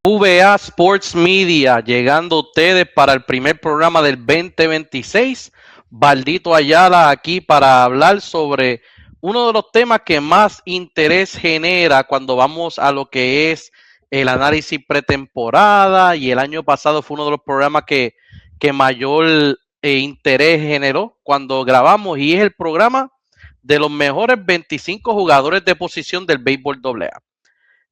VA Sports Media, llegando ustedes para el primer programa del 2026. Baldito Ayala aquí para hablar sobre uno de los temas que más interés genera cuando vamos a lo que es el análisis pretemporada, y el año pasado fue uno de los programas que mayor interés generó cuando grabamos, y es el programa de los mejores 25 jugadores de posición del béisbol AA.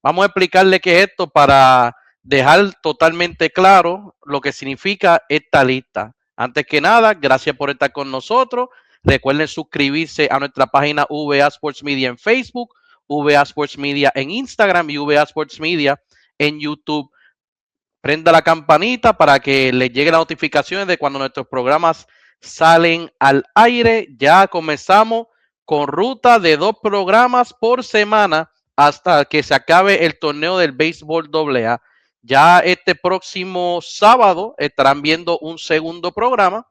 Vamos a explicarle qué es esto para dejar totalmente claro lo que significa esta lista. Antes que nada, gracias por estar con nosotros. Recuerden suscribirse a nuestra página VA Sports Media en Facebook, VA Sports Media en Instagram y VA Sports Media en YouTube. Prenda la campanita para que les lleguen las notificaciones de cuando nuestros programas salen al aire. Ya comenzamos con ruta de 2 programas por semana hasta que se acabe el torneo del béisbol AA. Ya este próximo sábado estarán viendo un segundo programa.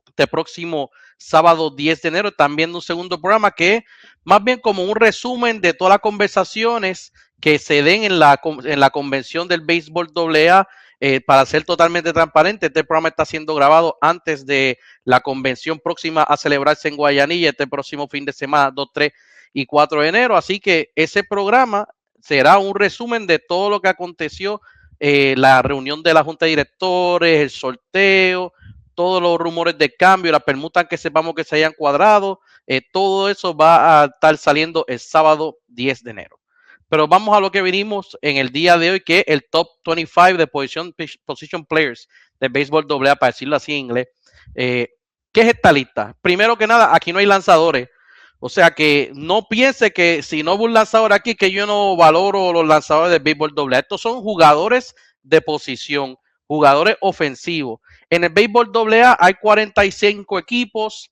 Este próximo sábado 10 de enero están viendo un segundo programa que es más bien como un resumen de todas las conversaciones que se den en la convención del béisbol AA. Para ser totalmente transparente, este programa está siendo grabado antes de la convención próxima a celebrarse en Guayanilla este próximo fin de semana, 2, 3 y 4 de enero. Así que ese programa será un resumen de todo lo que aconteció, la reunión de la Junta de Directores, el sorteo, todos los rumores de cambio, la permuta que sepamos que se hayan cuadrado, todo eso va a estar saliendo el sábado 10 de enero. Pero vamos a lo que vinimos en el día de hoy, que es el top 25 de position players de béisbol AA, para decirlo así en inglés. ¿Qué es esta lista? Primero que nada, aquí no hay lanzadores. O sea que no piense que si no hubo un lanzador aquí, que yo no valoro los lanzadores del béisbol AA. Estos son jugadores de posición, jugadores ofensivos. En el béisbol AA hay 45 equipos.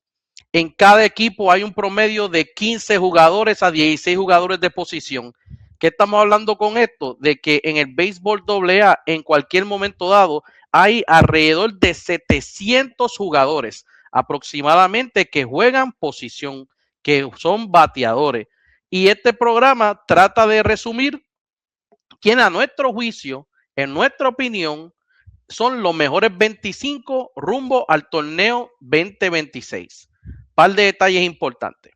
En cada equipo hay un promedio de 15 jugadores a 16 jugadores de posición. ¿Qué estamos hablando con esto? De que en el béisbol AA, en cualquier momento dado, hay alrededor de 700 jugadores aproximadamente que juegan posición, que son bateadores. Y este programa trata de resumir quién, a nuestro juicio, en nuestra opinión, son los mejores 25 rumbo al torneo 2026. Par de detalles importantes.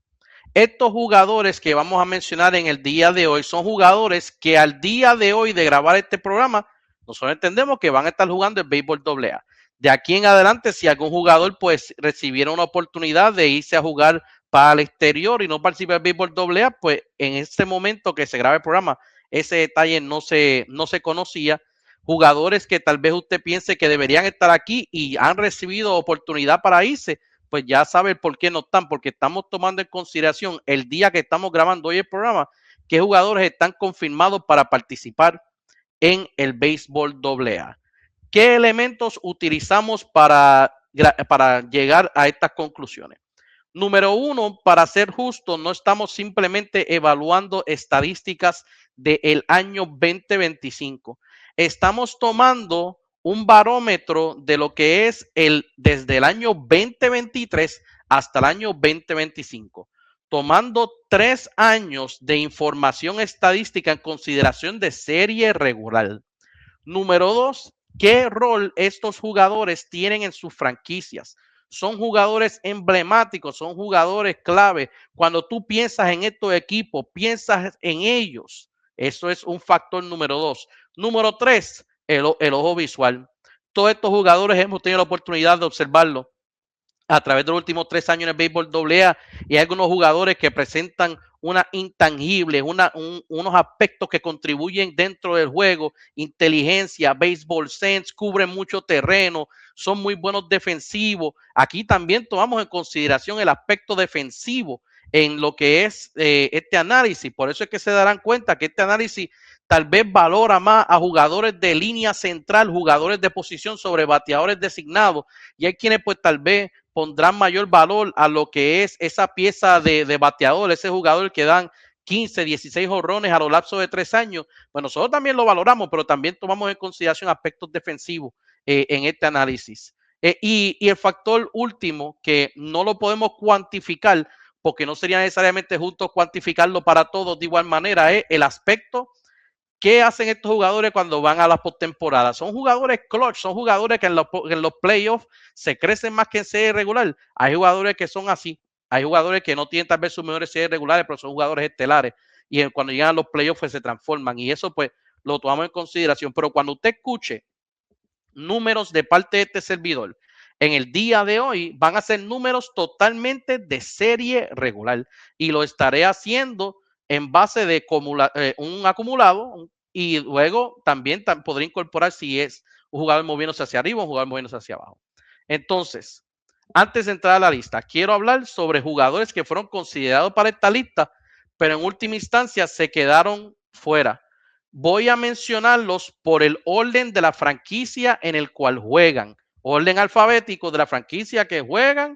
Estos jugadores que vamos a mencionar en el día de hoy son jugadores que al día de hoy de grabar este programa, nosotros entendemos que van a estar jugando el béisbol AA. De aquí en adelante, si algún jugador pues recibiera una oportunidad de irse a jugar para el exterior y no participar del béisbol AA, pues en ese momento que se graba el programa, ese detalle no se conocía. Jugadores que tal vez usted piense que deberían estar aquí y han recibido oportunidad para irse, pues ya sabe por qué no están, porque estamos tomando en consideración el día que estamos grabando hoy el programa, qué jugadores están confirmados para participar en el béisbol AA. ¿Qué elementos utilizamos para llegar a estas conclusiones? Número uno, para ser justo, no estamos simplemente evaluando estadísticas del año 2025. Estamos tomando un barómetro de lo que es desde el año 2023 hasta el año 2025, tomando 3 años de información estadística en consideración de serie regular. Número dos, ¿qué rol estos jugadores tienen en sus franquicias? Son jugadores emblemáticos, son jugadores clave. Cuando tú piensas en estos equipos, piensas en ellos. Eso es un factor número dos. Número tres, el ojo visual. Todos estos jugadores hemos tenido la oportunidad de observarlo a través de los últimos 3 años en el béisbol AA, y hay algunos jugadores que presentan una intangible, unos aspectos que contribuyen dentro del juego, inteligencia, baseball sense, cubren mucho terreno, son muy buenos defensivos. Aquí también tomamos en consideración el aspecto defensivo en lo que es este análisis. Por eso es que se darán cuenta que este análisis tal vez valora más a jugadores de línea central, jugadores de posición sobre bateadores designados, y hay quienes pues tal vez pondrán mayor valor a lo que es esa pieza de bateador, ese jugador que dan 15, 16 jonrones a lo lapso de 3 años. Pues nosotros también lo valoramos, pero también tomamos en consideración aspectos defensivos en este análisis. Y el factor último, que no lo podemos cuantificar, porque no sería necesariamente justo cuantificarlo para todos de igual manera, es el aspecto ¿Qué hacen estos jugadores cuando van a las postemporadas? Son jugadores clutch, son jugadores que en los playoffs se crecen más que en serie regular. Hay jugadores que son así. Hay jugadores que no tienen tal vez sus mejores series regulares, pero son jugadores estelares. Y cuando llegan a los playoffs pues, se transforman. Y eso pues lo tomamos en consideración. Pero cuando usted escuche números de parte de este servidor, en el día de hoy van a ser números totalmente de serie regular. Y lo estaré haciendo en base de un acumulado y luego también podré incorporar si es un jugador moviéndose hacia arriba o un jugador moviéndose hacia abajo. Entonces, antes de entrar a la lista, quiero hablar sobre jugadores que fueron considerados para esta lista, pero en última instancia se quedaron fuera. Voy a mencionarlos por el orden de la franquicia en el cual juegan. Orden alfabético de la franquicia que juegan.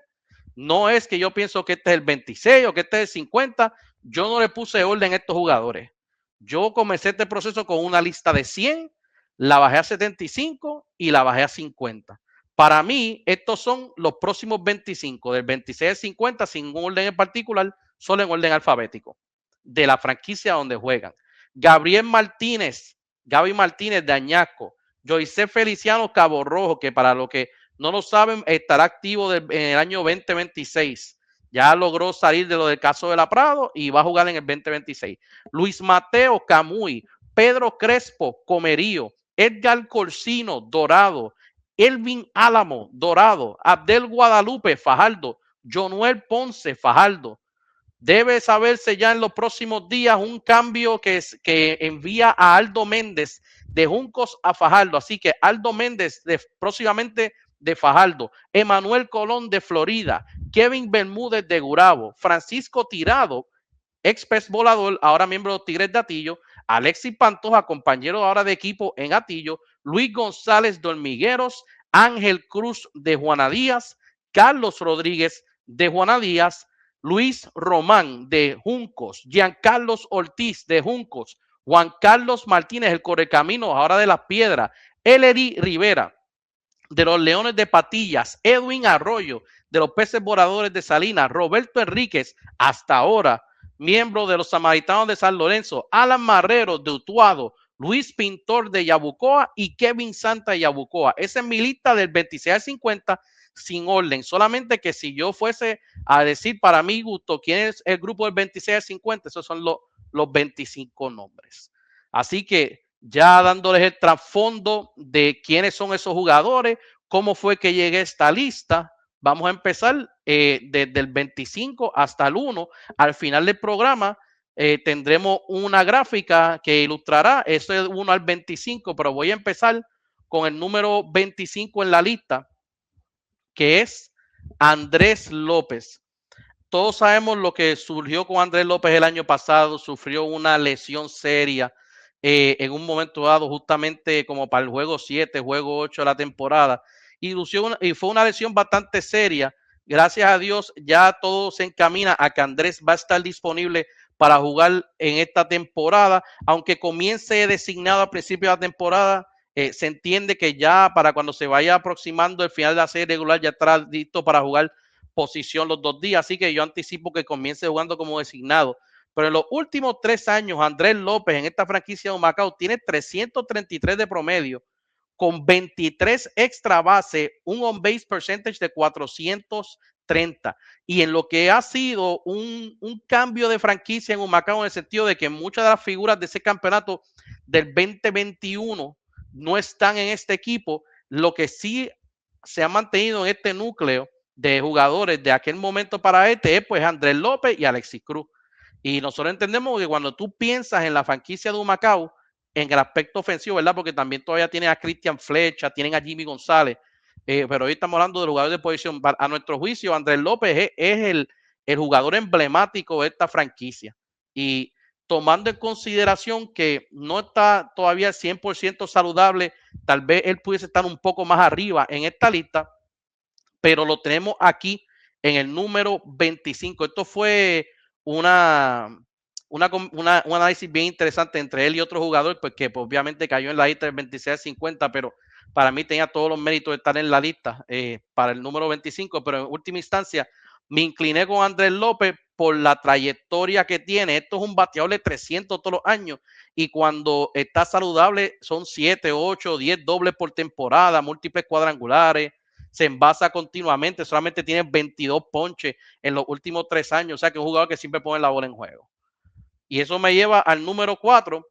No es que yo pienso que este es el 26 o que este es el 50. Yo no le puse orden a estos jugadores. Yo comencé este proceso con una lista de 100, la bajé a 75 y la bajé a 50. Para mí, estos son los próximos 25, del 26 al 50, sin un orden en particular, solo en orden alfabético, de la franquicia donde juegan. Gabriel Martínez, Gaby Martínez de Añasco, Joyce Feliciano Cabo Rojo, que para los que no lo saben, estará activo en el año 2026. Ya logró salir de lo del caso de la Prado y va a jugar en el 2026. Luis Mateo Camuy, Pedro Crespo Comerío, Edgar Corsino Dorado, Elvin Álamo Dorado, Abdel Guadalupe Fajardo, Jonuel Ponce Fajardo. Debe saberse ya en los próximos días un cambio que envía a Aldo Méndez de Juncos a Fajardo. Así que Aldo Méndez próximamente de Fajardo, Emanuel Colón de Florida, Kevin Bermúdez de Gurabo, Francisco Tirado, ex pez volador, ahora miembro de los Tigres de Atillo, Alexis Pantoja, compañero ahora de equipo en Atillo, Luis González de Hormigueros, Ángel Cruz de Juana Díaz, Carlos Rodríguez de Juana Díaz, Luis Román de Juncos, Giancarlos Ortiz de Juncos, Juan Carlos Martínez, el Correcaminos, ahora de Las Piedras, Ellery Rivera de los Leones de Patillas, Edwin Arroyo de los Peces Voladores de Salinas, Roberto Enríquez, hasta ahora miembro de los Samaritanos de San Lorenzo, Alan Marrero de Utuado, Luis Pintor de Yabucoa y Kevin Santa de Yabucoa. Esa es mi lista del 26 al 50 sin orden. Solamente que si yo fuese a decir para mi gusto quién es el grupo del 26 al 50, esos son los 25 nombres. Así que ya dándoles el trasfondo de quiénes son esos jugadores, cómo fue que llegué a esta lista. Vamos a empezar desde el 25 hasta el 1. Al final del programa tendremos una gráfica que ilustrará eso es 1 al 25, pero voy a empezar con el número 25 en la lista, que es Andrés López. Todos sabemos lo que surgió con Andrés López el año pasado. Sufrió una lesión seria en un momento dado, justamente como para el juego 7, juego 8 de la temporada. Y fue una lesión bastante seria. Gracias a Dios, ya todo se encamina a que Andrés va a estar disponible para jugar en esta temporada. Aunque comience designado a principio de la temporada, se entiende que ya para cuando se vaya aproximando el final de la serie regular, ya estará listo para jugar posición los 2 días, así que yo anticipo que comience jugando como designado. Pero en los últimos 3 años, Andrés López en esta franquicia de Humacao tiene 333 de promedio, con 23 extra base, un on-base percentage de 430. Y en lo que ha sido un cambio de franquicia en Humacao, en el sentido de que muchas de las figuras de ese campeonato del 2021 no están en este equipo, lo que sí se ha mantenido en este núcleo de jugadores de aquel momento para este es pues Andrés López y Alexis Cruz. Y nosotros entendemos que cuando tú piensas en la franquicia de Humacao, en el aspecto ofensivo, ¿verdad? Porque también todavía tienen a Cristian Flecha, tienen a Jimmy González, pero hoy estamos hablando de jugadores de posición. A nuestro juicio, Andrés López es el jugador emblemático de esta franquicia. Y tomando en consideración que no está todavía 100% saludable, tal vez él pudiese estar un poco más arriba en esta lista, pero lo tenemos aquí en el número 25. Esto fue un análisis bien interesante entre él y otro jugador, pues que pues, obviamente cayó en la lista del 26 al 50, pero para mí tenía todos los méritos de estar en la lista para el número 25, pero en última instancia Me incliné con Andrés López por la trayectoria que tiene. Esto es un bateador de 300 todos los años y cuando está saludable son 7, 8, 10 dobles por temporada, múltiples cuadrangulares, se envasa continuamente, solamente tiene 22 ponches en los últimos 3 años, o sea que es un jugador que siempre pone la bola en juego. Y eso me lleva al número 4,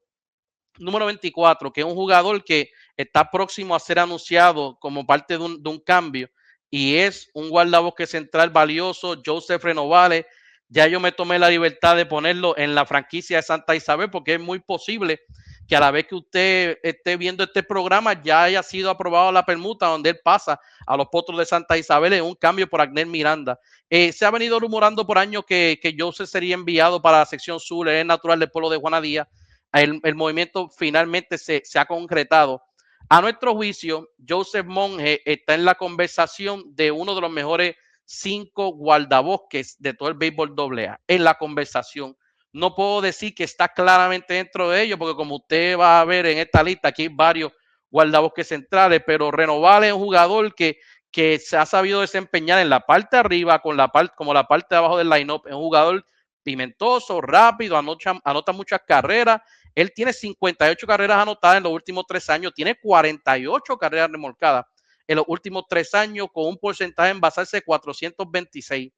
número 24, que es un jugador que está próximo a ser anunciado como parte de un cambio y es un guardabosque central valioso, Joseph Renovales. Ya yo me tomé la libertad de ponerlo en la franquicia de Santa Isabel porque es muy posible que a la vez que usted esté viendo este programa ya haya sido aprobado la permuta donde él pasa a los Potros de Santa Isabel en un cambio por Agner Miranda. Se ha venido rumorando por años que Joseph sería enviado para la sección sur, es natural del pueblo de Juana Díaz. El movimiento finalmente se ha concretado. A nuestro juicio, Joseph Monge está en la conversación de uno de los mejores 5 guardabosques de todo el béisbol AA. En la conversación. No puedo decir que está claramente dentro de ellos, porque como usted va a ver en esta lista, aquí hay varios guardabosques centrales, pero Renovales es un jugador que se ha sabido desempeñar en la parte de arriba con como la parte de abajo del line-up. Es un jugador pimentoso, rápido, anota muchas carreras. Él tiene 58 carreras anotadas en los últimos 3 años, tiene 48 carreras remolcadas en los últimos 3 años con un porcentaje en basarse de 426.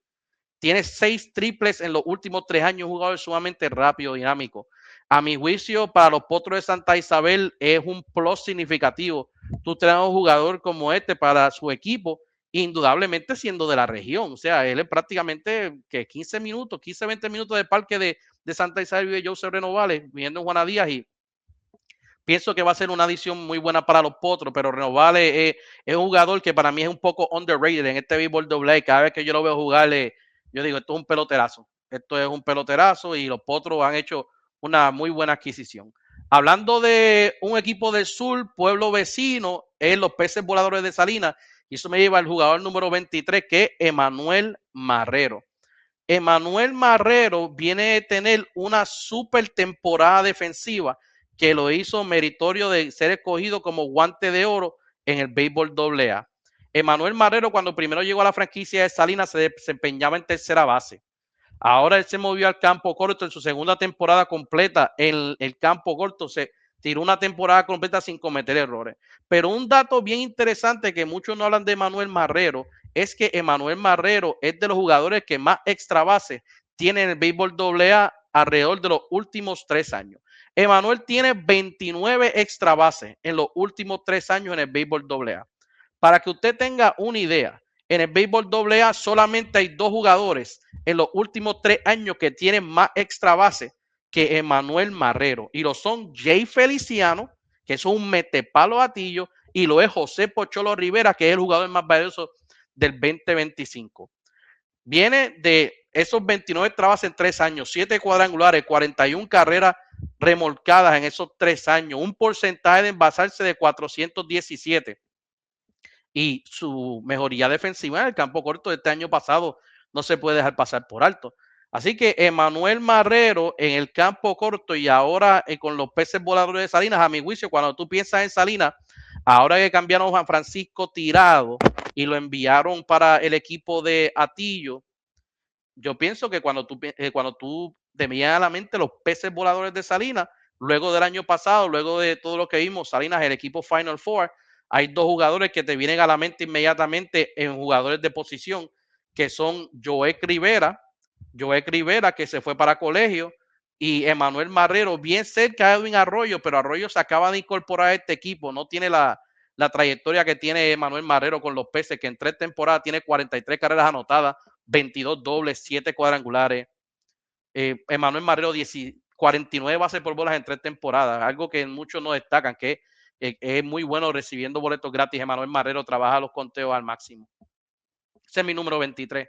Tiene 6 triples en los últimos 3 años, un jugador sumamente rápido, dinámico. A mi juicio, para los Potros de Santa Isabel es un plus significativo. Tú tenés un jugador como este para su equipo, indudablemente siendo de la región. O sea, él es prácticamente que 15 minutos, 15, 20 minutos de parque de Santa Isabel y de Joseph Renovales, viviendo en Juana Díaz, y pienso que va a ser una adición muy buena para los Potros, pero Renovales es un jugador que para mí es un poco underrated en este béisbol doble. Cada vez que yo lo veo jugar, yo digo, esto es un peloterazo. Esto es un peloterazo y los Potros han hecho una muy buena adquisición. Hablando de un equipo del sur, pueblo vecino, es los Peces Voladores de Salinas, y eso me lleva al jugador número 23, que es Emanuel Marrero. Emanuel Marrero viene de tener una super temporada defensiva que lo hizo meritorio de ser escogido como guante de oro en el béisbol AA. Emanuel Marrero, cuando primero llegó a la franquicia de Salinas, se desempeñaba en tercera base. Ahora él se movió al campo corto en su segunda temporada completa. En el campo corto se tiró una temporada completa sin cometer errores. Pero un dato bien interesante que muchos no hablan de Emanuel Marrero es que Emanuel Marrero es de los jugadores que más extra base tiene en el béisbol AA alrededor de los últimos 3 años. Emanuel tiene 29 extra bases en los últimos 3 años en el béisbol AA. Para que usted tenga una idea, en el béisbol AA solamente hay 2 jugadores en los últimos 3 años que tienen más extra base que Emanuel Marrero. Y lo son Jay Feliciano, que es un metepalo gatillo, y lo es José Pocholo Rivera, que es el jugador más valioso del 2025. Viene de esos 29 trabas en 3 años, 7 cuadrangulares, 41 carreras remolcadas en esos 3 años, un porcentaje de envasarse de 417 y su mejoría defensiva en el campo corto de este año pasado no se puede dejar pasar por alto. Así que Emanuel Marrero en el campo corto y ahora con los Peces Voladores de Salinas, a mi juicio, cuando tú piensas en Salinas, ahora que cambiaron a Juan Francisco Tirado y lo enviaron para el equipo de Atillo, yo pienso que cuando tú te miras a la mente los Peces Voladores de Salinas, luego del año pasado, luego de todo lo que vimos, Salinas, el equipo Final Four, hay 2 jugadores que te vienen a la mente inmediatamente en jugadores de posición, que son Joek Rivera, que se fue para colegio, y Emanuel Marrero, bien cerca de Edwin Arroyo, pero Arroyo se acaba de incorporar a este equipo, no tiene la trayectoria que tiene Emanuel Marrero con los Peces, que en 3 temporadas tiene 43 carreras anotadas, 22 dobles, 7 cuadrangulares. Emanuel Marrero, 49 bases por bolas en 3 temporadas, algo que muchos no destacan, que es muy bueno recibiendo boletos gratis. Emanuel Marrero trabaja los conteos al máximo. Ese es mi número 23.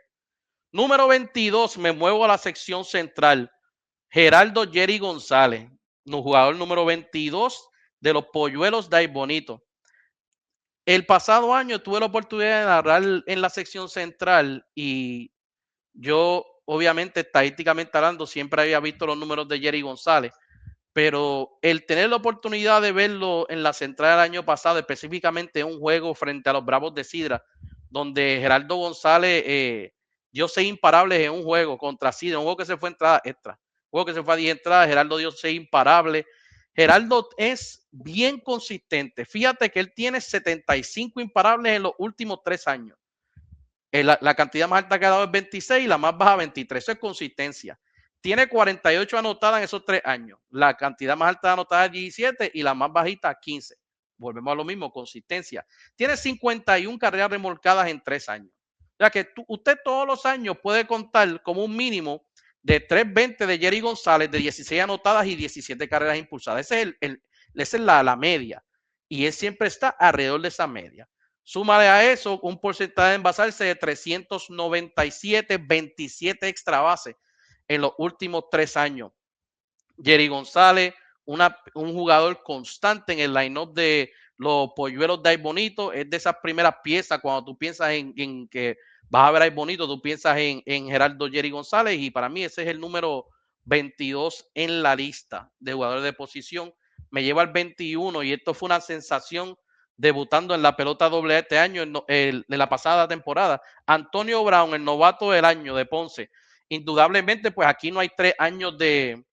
Número 22, me muevo a la sección central. Geraldo Jerry González, jugador número 22 de los Polluelos de Aybonito. El pasado año tuve la oportunidad de narrar en la sección central y yo, obviamente, estadísticamente hablando, siempre había visto los números de Jerry González, pero el tener la oportunidad de verlo en la central del año pasado, específicamente en un juego frente a los Bravos de Sidra, donde Geraldo González dio 6 imparables en un juego contra Sidney, un juego que se fue a entrada extra, un juego que se fue a 10 entradas. Geraldo dio 6 imparables. Geraldo es bien consistente. Fíjate que él tiene 75 imparables en los últimos 3 años. La cantidad más alta que ha dado es 26 y la más baja 23. Eso es consistencia. Tiene 48 anotadas en esos 3 años. La cantidad más alta anotada es 17 y la más bajita 15. Volvemos a lo mismo, consistencia. Tiene 51 carreras remolcadas en 3 años. O sea que usted todos los años puede contar como un mínimo de 320 de Jerry González, de 16 anotadas y 17 carreras impulsadas. Esa es la media. Y él siempre está alrededor de esa media. Súmale a eso un porcentaje de envasarse de 397, 27 extra bases en los últimos 3 años. Jerry González, un jugador constante en el line-up de los polluelos de Ay Bonito, es de esas primeras piezas. Cuando tú piensas en que vas a ver Ay Bonito, tú piensas en Geraldo Jerry González, y para mí ese es el número 22 en la lista de jugadores de posición. Me lleva al 21 y esto fue una sensación debutando en la pelota doble este año, en la pasada temporada. Antonio Brown, el novato del año de Ponce. Indudablemente, pues aquí no hay 3 años de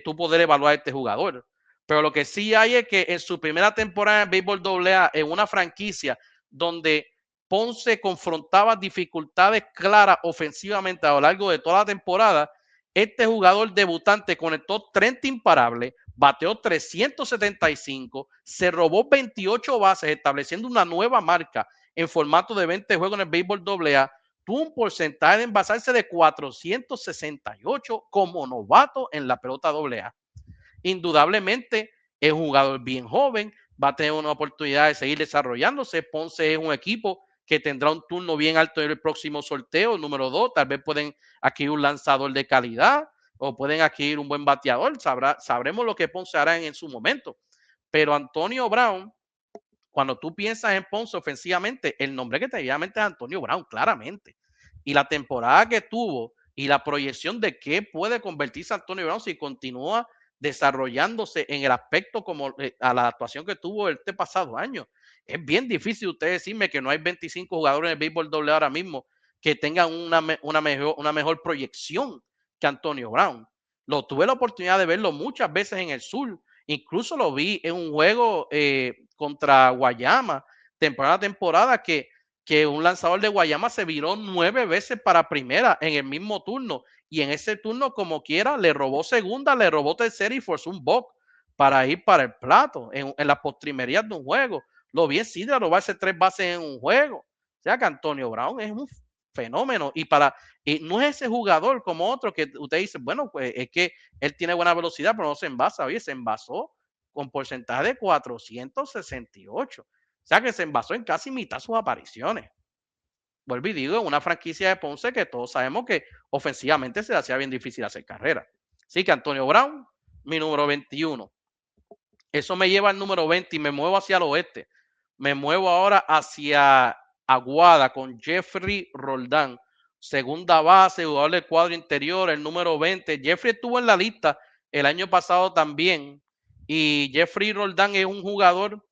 tú poder evaluar a este jugador. Pero lo que sí hay es que en su primera temporada en béisbol AA, en una franquicia donde Ponce confrontaba dificultades claras ofensivamente a lo largo de toda la temporada, este jugador debutante conectó 30 imparables, bateó 375, se robó 28 bases, estableciendo una nueva marca en formato de 20 juegos en el béisbol AA. Tuvo un porcentaje de envasarse de 468 como novato en la pelota AA. Indudablemente es un jugador bien joven, va a tener una oportunidad de seguir desarrollándose. Ponce es un equipo que tendrá un turno bien alto en el próximo sorteo, número 2. Tal vez pueden adquirir un lanzador de calidad o pueden adquirir un buen bateador. Sabremos lo que Ponce hará en su momento. Pero Antonio Brown, cuando tú piensas en Ponce ofensivamente, el nombre que te viene a mente es Antonio Brown, claramente. Y la temporada que tuvo y la proyección de qué puede convertirse Antonio Brown si continúa desarrollándose en el aspecto como a la actuación que tuvo este pasado año. Es bien difícil usted decirme que no hay 25 jugadores en el béisbol doble ahora mismo que tengan una mejor proyección que Antonio Brown. Lo tuve la oportunidad de verlo muchas veces en el sur. Incluso lo vi en un juego contra Guayama, temporada a temporada, que un lanzador de Guayama se viró 9 veces para primera en el mismo turno. Y en ese turno, como quiera, le robó segunda, le robó tercera y forzó un box para ir para el plato en las postrimerías de un juego. Lo vi en Sidra robarse 3 bases en un juego. O sea que Antonio Brown es un fenómeno. Y no es ese jugador como otro que usted dice, bueno, pues es que él tiene buena velocidad, pero no se envasa. Oye, se envasó con porcentaje de 468. O sea que se envasó en casi mitad de sus apariciones. Vuelvo y digo, una franquicia de Ponce que todos sabemos que ofensivamente se le hacía bien difícil hacer carrera. Así que Antonio Brown, mi número 21. Eso me lleva al número 20 y me muevo hacia el oeste. Me muevo ahora hacia Aguada con Jeffrey Roldán. Segunda base, jugador del cuadro interior, el número 20. Jeffrey estuvo en la lista el año pasado también. Y Jeffrey Roldán es un jugador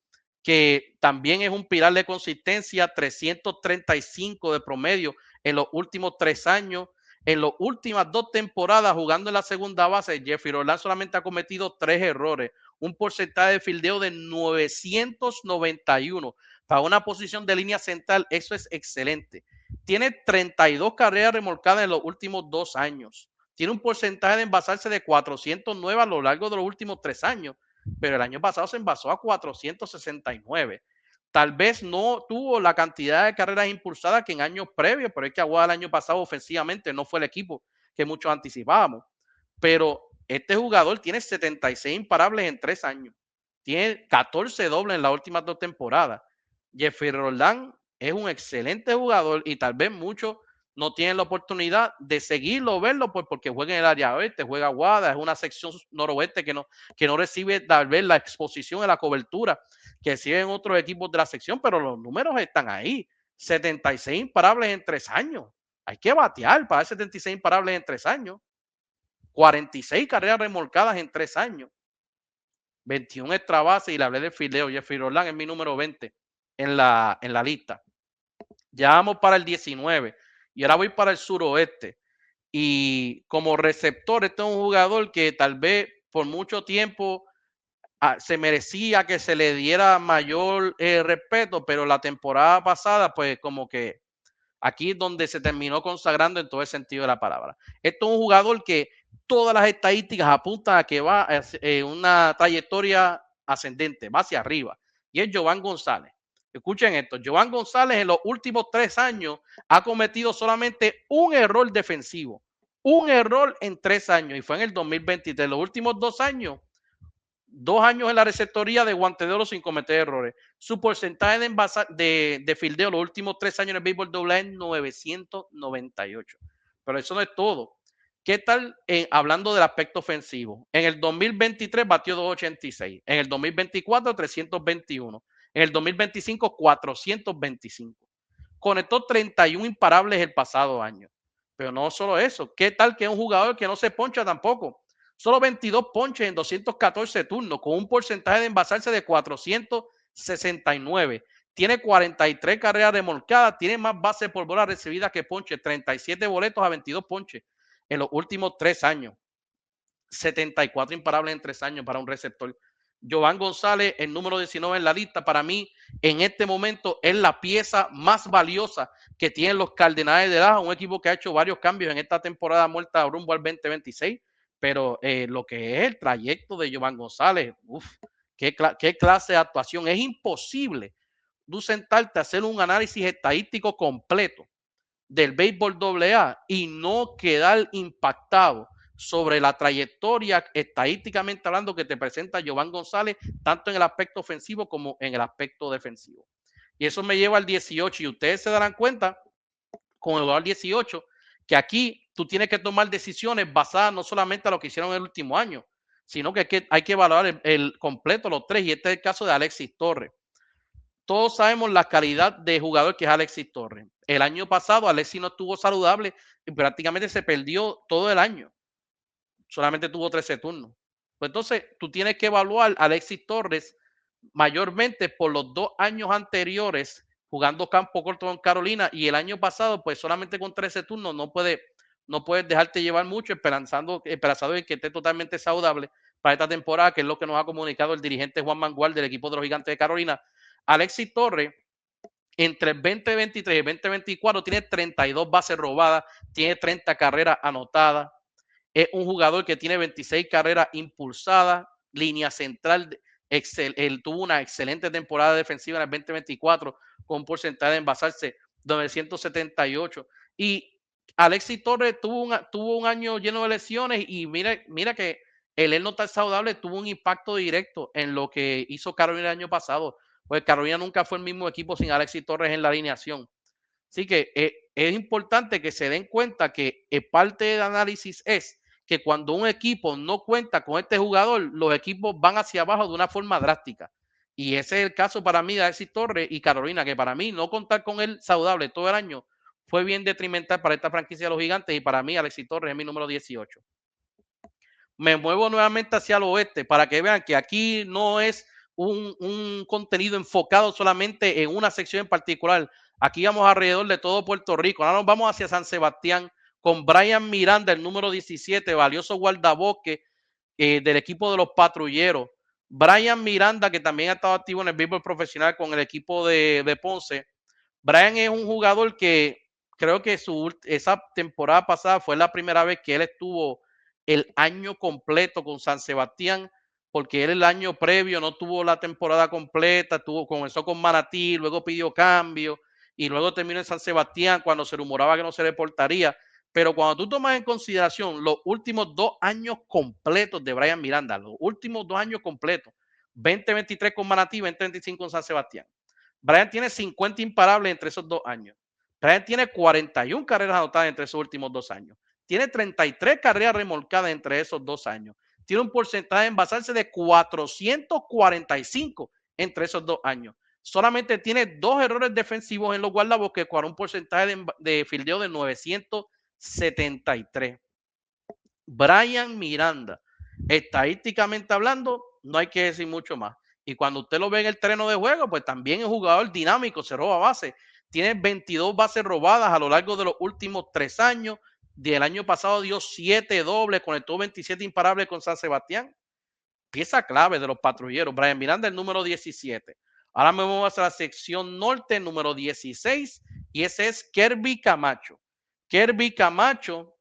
que también es un pilar de consistencia, 335 de promedio en los últimos 3 años. En las últimas 2 temporadas jugando en la segunda base, Jeffrey Roldán solamente ha cometido 3 errores, un porcentaje de fildeo de 991. Para una posición de línea central, eso es excelente. Tiene 32 carreras remolcadas en los últimos 2 años. Tiene un porcentaje de envasarse de 409 a lo largo de los últimos 3 años, pero el año pasado se envasó a 469. Tal vez no tuvo la cantidad de carreras impulsadas que en años previos, pero es que Aguada el año pasado ofensivamente no fue el equipo que muchos anticipábamos. Pero este jugador tiene 76 imparables en 3 años. Tiene 14 dobles en las últimas 2 temporadas. Jeffrey Roldán es un excelente jugador y tal vez muchos no tienen la oportunidad de seguirlo o verlo porque juega en el área oeste, juega Aguada, es una sección noroeste que no recibe tal vez la exposición y la cobertura que reciben otros equipos de la sección, pero los números están ahí. 76 imparables en 3 años. Hay que batear para 76 imparables en 3 años. 46 carreras remolcadas en 3 años. 21 extra bases y le hablé de fildeo. Jeffrey Roldán es mi número 20 en la lista. Ya vamos para el 19 Y ahora voy para el suroeste. Y como receptor, este es un jugador que tal vez por mucho tiempo se merecía que se le diera mayor respeto, pero la temporada pasada, pues como que aquí es donde se terminó consagrando en todo el sentido de la palabra. Esto es un jugador que todas las estadísticas apuntan a que va en una trayectoria ascendente, va hacia arriba. Y es Giovanni González. Escuchen esto, Giovanni González en los últimos 3 años ha cometido solamente un error defensivo. Un error en 3 años y fue en el 2023. Los últimos 2 años 2 años en la receptoría de guante de oro sin cometer errores. Su porcentaje de fildeo los últimos 3 años en el béisbol doble es 998. Pero eso no es todo. ¿Qué tal hablando del aspecto ofensivo? En el 2023 batió 286. En el 2024 321. En el 2025 425. Conectó 31 imparables el pasado año. Pero no solo eso. ¿Qué tal que es un jugador que no se poncha tampoco? Solo 22 ponches en 214 turnos, con un porcentaje de envasarse de 469. Tiene 43 carreras remolcadas, tiene más bases por bola recibidas que ponches, 37 boletos a 22 ponches en los últimos 3 años. 74 imparables en 3 años para un receptor. Giovanni González, el número 19 en la lista, para mí en este momento es la pieza más valiosa que tienen los Cardenales de Dallas, un equipo que ha hecho varios cambios en esta temporada muerta rumbo al 2026, pero lo que es el trayecto de Giovanni González, qué clase de actuación. Es imposible tú sentarte a hacer un análisis estadístico completo del béisbol AA y no quedar impactado sobre la trayectoria estadísticamente hablando que te presenta Giovanni González, tanto en el aspecto ofensivo como en el aspecto defensivo. Y eso me lleva al 18 y ustedes se darán cuenta con el 18 que aquí tú tienes que tomar decisiones basadas no solamente a lo que hicieron en el último año, sino que hay que evaluar el completo, los tres, y este es el caso de Alexis Torres. Todos sabemos la calidad de jugador que es Alexis Torres. El año pasado Alexis no estuvo saludable y prácticamente se perdió todo el año. Solamente tuvo 13 turnos. Pues entonces tú tienes que evaluar a Alexis Torres mayormente por los 2 años anteriores jugando campo corto en Carolina y el año pasado pues solamente con 13 turnos no puedes dejarte llevar mucho esperanzado en que esté totalmente saludable para esta temporada, que es lo que nos ha comunicado el dirigente Juan Mangual del equipo de los Gigantes de Carolina. Alexis Torres entre el 2023 y el 2024 tiene 32 bases robadas, tiene 30 carreras anotadas, es un jugador que tiene 26 carreras impulsadas, línea central, él tuvo una excelente temporada defensiva en el 2024 con un porcentaje de envasarse 978 y Alexis Torres tuvo un año lleno de lesiones y mira que él no está saludable, tuvo un impacto directo en lo que hizo Carolina el año pasado, pues Carolina nunca fue el mismo equipo sin Alexis Torres en la alineación. Así que es importante que se den cuenta que parte del análisis es que cuando un equipo no cuenta con este jugador, los equipos van hacia abajo de una forma drástica. Y ese es el caso para mí de Alexis Torres y Carolina, que para mí no contar con él saludable todo el año fue bien detrimental para esta franquicia de los Gigantes y para mí Alexis Torres es mi número 18. Me muevo nuevamente hacia el oeste para que vean que aquí no es un contenido enfocado solamente en una sección en particular. Aquí vamos alrededor de todo Puerto Rico. Ahora nos vamos hacia San Sebastián con Brian Miranda, el número 17, valioso guardabosque del equipo de los patrulleros. Brian Miranda, que también ha estado activo en el béisbol profesional con el equipo de Ponce. Brian es un jugador que creo que esa temporada pasada fue la primera vez que él estuvo el año completo con San Sebastián, porque él el año previo no tuvo la temporada completa, comenzó con Manatí, luego pidió cambio y luego terminó en San Sebastián cuando se rumoraba que no se reportaría. Pero cuando tú tomas en consideración los últimos 2 años completos de Brian Miranda, los últimos 2 años completos, 2023 con Manatí, 2025 con San Sebastián. Brian tiene 50 imparables entre esos 2 años. Brian tiene 41 carreras anotadas entre esos últimos 2 años. Tiene 33 carreras remolcadas entre esos 2 años. Tiene un porcentaje de envasarse de 445 entre esos 2 años. Solamente tiene 2 errores defensivos en los guardabosques con un porcentaje de fildeo de 973. Brian Miranda, estadísticamente hablando, no hay que decir mucho más. Y cuando usted lo ve en el terreno de juego, pues también es un jugador dinámico, se roba base. Tiene 22 bases robadas a lo largo de los últimos 3 años. Del año pasado dio 7 dobles, conectó 27 imparables con San Sebastián. Pieza clave de los patrulleros. Brian Miranda, el número 17. Ahora me vamos a la sección norte, número 16, y ese es Kirby Camacho. Kirby Camacho,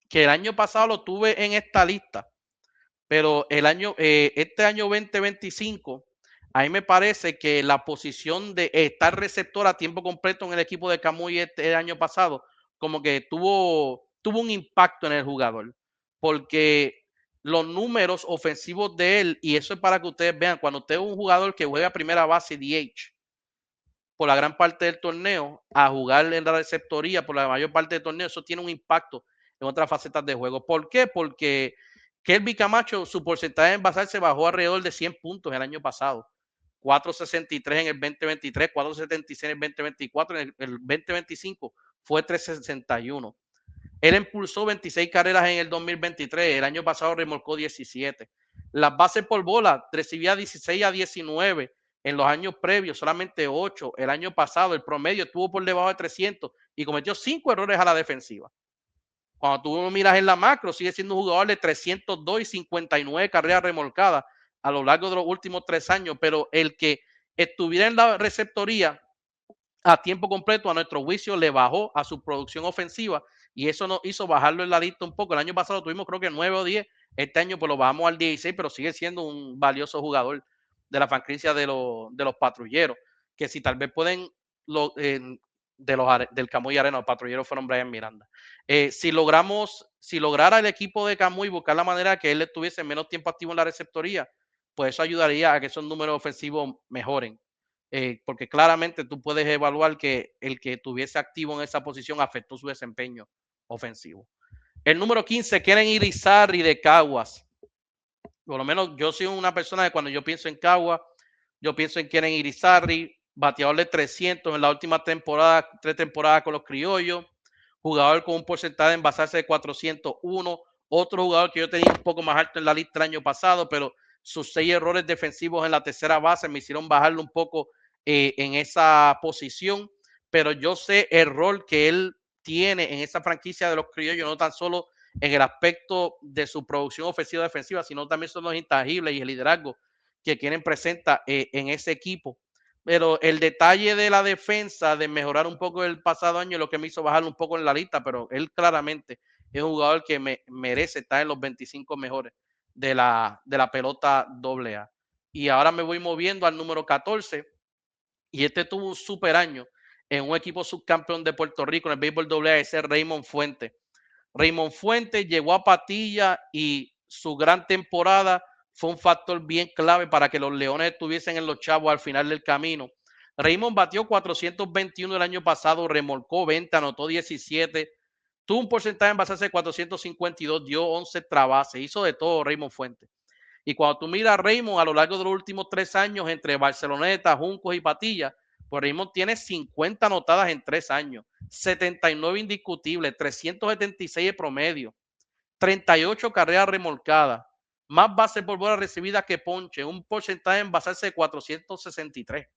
que el año pasado lo tuve en esta lista, pero este año 2025, a mí me parece que la posición de estar receptor a tiempo completo en el equipo de Camuy el año pasado, como que tuvo un impacto en el jugador, porque los números ofensivos de él, y eso es para que ustedes vean, cuando usted es un jugador que juega primera base DH por la gran parte del torneo, a jugar en la receptoría por la mayor parte del torneo, eso tiene un impacto en otras facetas de juego. ¿Por qué? Porque Kelvin Camacho, su porcentaje de envasar se bajó alrededor de 100 puntos el año pasado. 4.63 en el 2023, 4.76 en el 2024, en el 2025 fue 3.61. Él impulsó 26 carreras en el 2023, el año pasado remolcó 17. Las bases por bola recibía 16 a 19 en los años previos, solamente 8. El año pasado el promedio estuvo por debajo de 300 y cometió 5 errores a la defensiva. Cuando tú miras en la macro, sigue siendo un jugador de 302 y 59 carreras remolcadas a lo largo de los últimos 3 años, pero el que estuviera en la receptoría a tiempo completo, a nuestro juicio, le bajó a su producción ofensiva y eso nos hizo bajarlo en la lista un poco. El año pasado tuvimos creo que 9 o 10, este año pues lo bajamos al 16, pero sigue siendo un valioso jugador de la franquicia de los patrulleros, que si tal vez pueden, del Camuy Arena, los patrulleros fueron Brian Miranda. Si lograra el equipo de Camuy buscar la manera que él estuviese menos tiempo activo en la receptoría, pues eso ayudaría a que esos números ofensivos mejoren. Porque claramente tú puedes evaluar que el que estuviese activo en esa posición afectó su desempeño ofensivo. El número 15, Kenen Irizarry de Caguas. Por lo menos yo soy una persona que cuando yo pienso en Caguas, yo pienso en Kenen Irizarry, bateador de 300 en la última temporada, 3 temporadas con los criollos, jugador con un porcentaje de envasarse de 401, otro jugador que yo tenía un poco más alto en la lista el año pasado, pero sus 6 errores defensivos en la tercera base me hicieron bajarlo un poco en esa posición, pero yo sé el rol que él tiene en esa franquicia de los criollos, no tan solo en el aspecto de su producción ofensiva y defensiva, sino también son los intangibles y el liderazgo que tienen presenta en ese equipo. Pero el detalle de la defensa, de mejorar un poco el pasado año, es lo que me hizo bajarlo un poco en la lista, pero él claramente es un jugador que merece estar en los 25 mejores de la pelota AA. Y ahora me voy moviendo al número 14, y este tuvo un super año en un equipo subcampeón de Puerto Rico en el béisbol AA, ese es Raymond Fuentes. Raymond Fuentes llegó a Patilla y su gran temporada fue un factor bien clave para que los Leones estuviesen en los chavos al final del camino. Raymond batió 421 el año pasado, remolcó 20, anotó 17, tuvo un porcentaje en base de 452, dio 11 trabases, hizo de todo Raymond Fuentes. Y cuando tú miras a Raymond a lo largo de los últimos 3 años, entre Barceloneta, Juncos y Patilla, pues Raymond tiene 50 anotadas en 3 años, 79 indiscutibles, 376 de promedio, 38 carreras remolcadas, más bases por bola recibidas que ponche, un porcentaje en basarse de 463.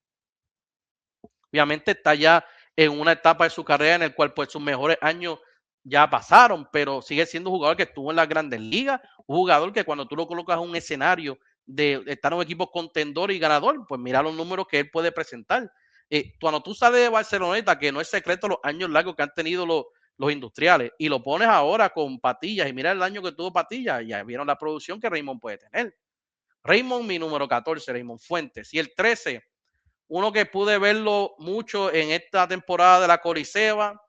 Obviamente está ya en una etapa de su carrera en el cual pues sus mejores años ya pasaron, pero sigue siendo un jugador que estuvo en las grandes ligas, un jugador que cuando tú lo colocas en un escenario de estar en un equipo contendor y ganador, pues mira los números que él puede presentar. Cuando tú sales de Barceloneta, que no es secreto los años largos que han tenido los industriales, y lo pones ahora con Patillas, y mira el año que tuvo Patillas, ya vieron la producción que Raymond puede tener. Raymond, mi número 14, Raymond Fuentes. Y el 13, uno que pude verlo mucho en esta temporada de la Coliseba,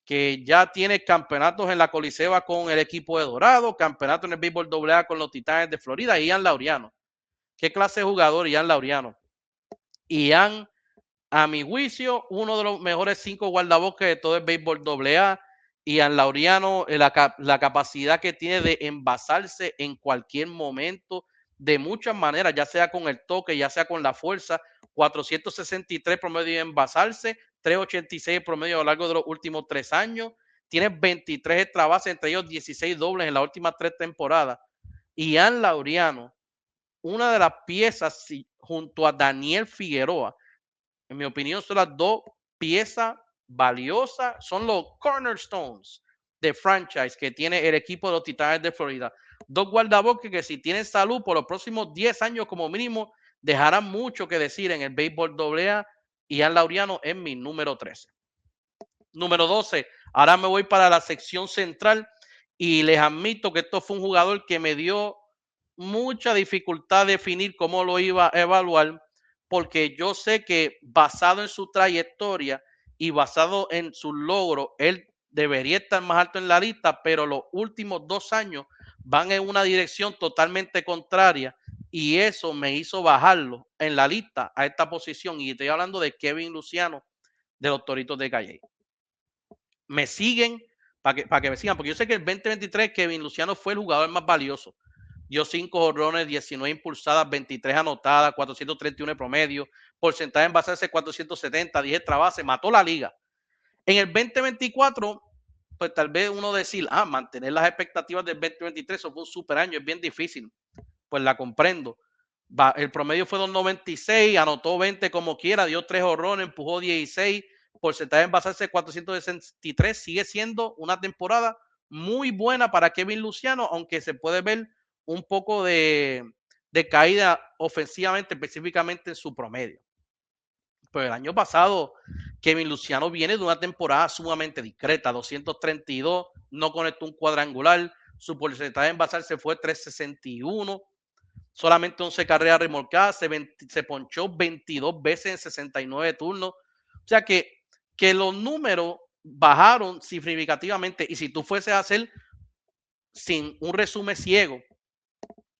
que ya tiene campeonatos en la Coliseba con el equipo de Dorado, campeonato en el béisbol AA con los Titanes de Florida, Ian Laureano. ¿Qué clase de jugador Ian Laureano? Ian, a mi juicio, uno de los mejores 5 guardabosques de todo el béisbol AA. Ian Laureano, la capacidad que tiene de envasarse en cualquier momento, de muchas maneras, ya sea con el toque, ya sea con la fuerza, 463 promedio de envasarse, 386 promedio a lo largo de los últimos 3 años, tiene 23 extra bases, entre ellos 16 dobles en las últimas 3 temporadas. Ian Laureano, una de las piezas junto a Daniel Figueroa, en mi opinión, son las dos pieza valiosa, son los cornerstones de franchise que tiene el equipo de los Titanes de Florida. Dos guardabosques que si tienen salud por los próximos 10 años como mínimo dejarán mucho que decir en el béisbol AA. Ian Laureano es mi número 13. Número 12, ahora me voy para la sección central y les admito que esto fue un jugador que me dio mucha dificultad definir cómo lo iba a evaluar, porque yo sé que basado en su trayectoria y basado en sus logros, él debería estar más alto en la lista, pero los últimos 2 años van en una dirección totalmente contraria y eso me hizo bajarlo en la lista a esta posición. Y estoy hablando de Kevin Luciano de los Toritos de Calle. Me siguen para que me sigan, porque yo sé que el 2023 Kevin Luciano fue el jugador más valioso. Dio 5 jonrones, 19 impulsadas, 23 anotadas, 431 de promedio, porcentaje en base 470, 10 extra base, mató la liga. En el 2024, pues tal vez uno decir, mantener las expectativas del 2023, eso fue un super año, es bien difícil. Pues la comprendo. El promedio fue 296, anotó 20 como quiera, dio 3 jonrones, empujó 16, porcentaje en base 463, sigue siendo una temporada muy buena para Kevin Luciano, aunque se puede ver un poco de caída ofensivamente, específicamente en su promedio. Pero el año pasado, Kevin Luciano viene de una temporada sumamente discreta, 232, no conectó un cuadrangular, su porcentaje en basal se fue 361, solamente 11 carreras remolcadas, se ponchó 22 veces en 69 turnos. O sea que los números bajaron significativamente. Y si tú fueses a hacer sin un resumen ciego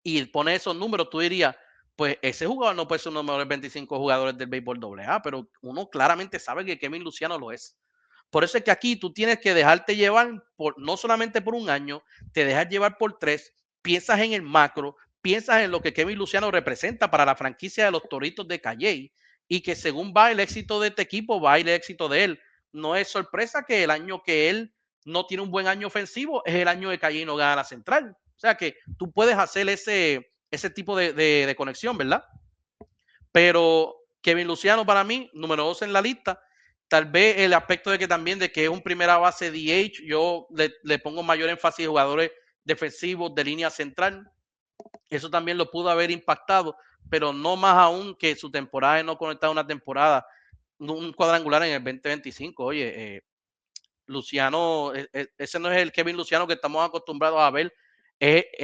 y pones esos números, tú dirías, pues ese jugador no puede ser uno de los mejores 25 jugadores del béisbol AA, pero uno claramente sabe que Kevin Luciano lo es. Por eso es que aquí tú tienes que dejarte llevar no solamente por un año, te dejas llevar por 3, piensas en el macro, piensas en lo que Kevin Luciano representa para la franquicia de los Toritos de Calley y que según va el éxito de este equipo, va el éxito de él. No es sorpresa que el año que él no tiene un buen año ofensivo es el año de Calley no gana la central. O sea que tú puedes hacer ese tipo de conexión, ¿verdad? Pero Kevin Luciano para mí, número 2 en la lista. Tal vez el aspecto de que también de que es un primera base DH, yo le pongo mayor énfasis a jugadores defensivos de línea central. Eso también lo pudo haber impactado, pero no más aún que su temporada de no conectar una temporada, un cuadrangular en el 2025. Oye, Luciano, ese no es el Kevin Luciano que estamos acostumbrados a ver.